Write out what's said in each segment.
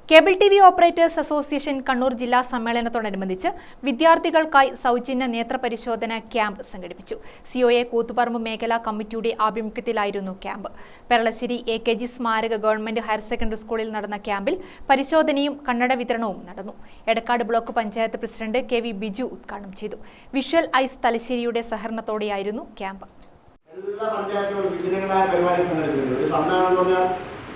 Cable T V operators association Kannur ജില്ലാ സമ്മേളനത്തോടനുബന്ധിച്ച് വിദ്യാർത്ഥികൾക്കായി സൗജന്യ നേത്രപരിശോധന ക്യാമ്പ് സംഘടിപ്പിച്ചു. സിഒഎ കൂത്തുപറമ്പ് മേഖലാ കമ്മിറ്റിയുടെ ആഭിമുഖ്യത്തിലായിരുന്നു ക്യാമ്പ്. പെരളശ്ശേരി AKG സ്മാരക ഗവൺമെന്റ് ഹയർ സെക്കൻഡറി സ്കൂളിൽ നടന്ന ക്യാമ്പിൽ പരിശോധനയും കണ്ണട വിതരണവും നടന്നു. Edakkad block panchayat president KV Biju ഉദ്ഘാടനം ചെയ്തു. വിഷ്വൽ ഐസ് തലശ്ശേരിയുടെ സഹകരണത്തോടെയായിരുന്നു ക്യാമ്പ്.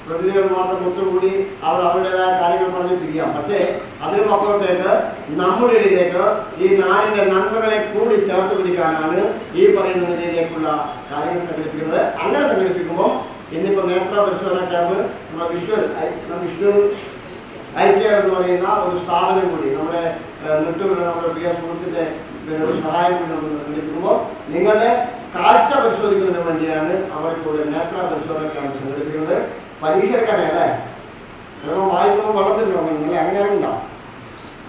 പ്രതികൾ മാത്രം ഒത്തുകൂടി അവരുടേതായ കാര്യങ്ങൾ പറഞ്ഞ് തിരിയാം. പക്ഷേ അതിനുമപ്പുറത്തേക്ക് നമ്മുടെ ഇടയിലേക്ക് ഈ നാടിന്റെ നന്മകളെ കൂടി ചേർത്ത് പിടിക്കാനാണ് ഈ പറയുന്ന നിലയിലേക്കുള്ള കാര്യങ്ങൾ സംഘടിപ്പിക്കുന്നത്. അങ്ങനെ സംഘടിപ്പിക്കുമ്പോൾ ഇന്നിപ്പോൾ നേത്ര പരിശോധന ക്യാമ്പ് വിഷ്വൽ ഐക്യ എന്ന് പറയുന്ന ഒരു സ്ഥാപനം കൂടി നമ്മുടെ നമ്മുടെ പ്രിയ സുഹൃത്തിന്റെ ഒരു സഹായം കൂടി നമ്മൾ സംഘടിപ്പിക്കുമ്പോൾ നിങ്ങളുടെ കാഴ്ച പരിശോധിക്കുന്നതിന് വേണ്ടിയാണ് അവർക്ക് നേത്ര പരിശോധന ക്യാമ്പ് സംഘടിപ്പിക്കുന്നത്. പരീക്ഷ എടുക്കാനല്ലേ ചിലപ്പോൾ വായിക്കുമ്പോൾ വളർന്നിട്ടുണ്ടോ നിങ്ങൾ അങ്ങനെയാണ് ഉണ്ടാവും.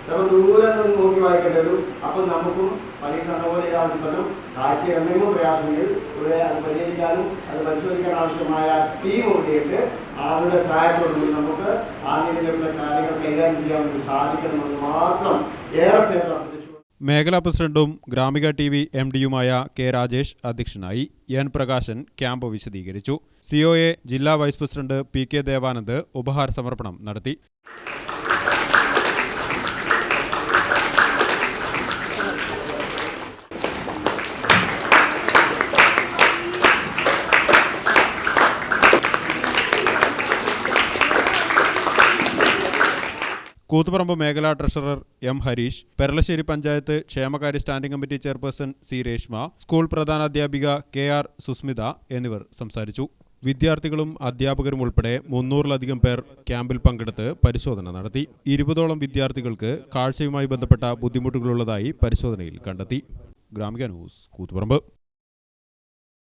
ചിലപ്പോൾ ദൂരെ നിന്ന് നോക്കി വായിക്കേണ്ടി വരും. അപ്പം നമുക്കും പരീക്ഷ അതുപോലെ ഇതാവുമ്പോഴും കാഴ്ച എന്തെങ്കിലും പ്രയാസമെങ്കിൽ ഇവിടെ അത് പരിഹരിക്കാനും അത് പരിശോധിക്കാൻ ആവശ്യമായ ടീം കൂടിയിട്ട് അവരുടെ സഹായത്തോടുകൂടി നമുക്ക് ആ രീതിയിലുള്ള കാര്യങ്ങൾ കൈകാര്യം ചെയ്യാൻ വേണ്ടി സാധിക്കണമെന്ന് മാത്രം ഏറെ സ്നേഹം. മേഖലാ പ്രസിഡന്റും ഗ്രാമിക TV MDയുമായ K രാജേഷ് അധ്യക്ഷനായി. N പ്രകാശൻ ക്യാമ്പ് വിശദീകരിച്ചു. COA ജില്ലാ വൈസ് പ്രസിഡന്റ് PK ദേവാനന്ദ് ഉപഹാര സമർപ്പണം നടത്തി. കൂത്തുപറമ്പ് മേഖലാ ട്രഷറർ M ഹരീഷ്, പെരളശ്ശേരി പഞ്ചായത്ത് ക്ഷേമകാര്യ standing committee chairperson C Reshma, school പ്രധാനാധ്യാപിക KR സുസ്മിത എന്നിവർ സംസാരിച്ചു. വിദ്യാർത്ഥികളും അധ്യാപകരും ഉൾപ്പെടെ 300-ലധികം പേർ ക്യാമ്പിൽ പങ്കെടുത്ത് പരിശോധന നടത്തി. 20ഓളം വിദ്യാർത്ഥികൾക്ക് കാഴ്ചയുമായി ബന്ധപ്പെട്ട ബുദ്ധിമുട്ടുകളുള്ളതായി പരിശോധനയിൽ കണ്ടെത്തി. ഗ്രാമിക ന്യൂസ്, കൂത്തുപറമ്പ്.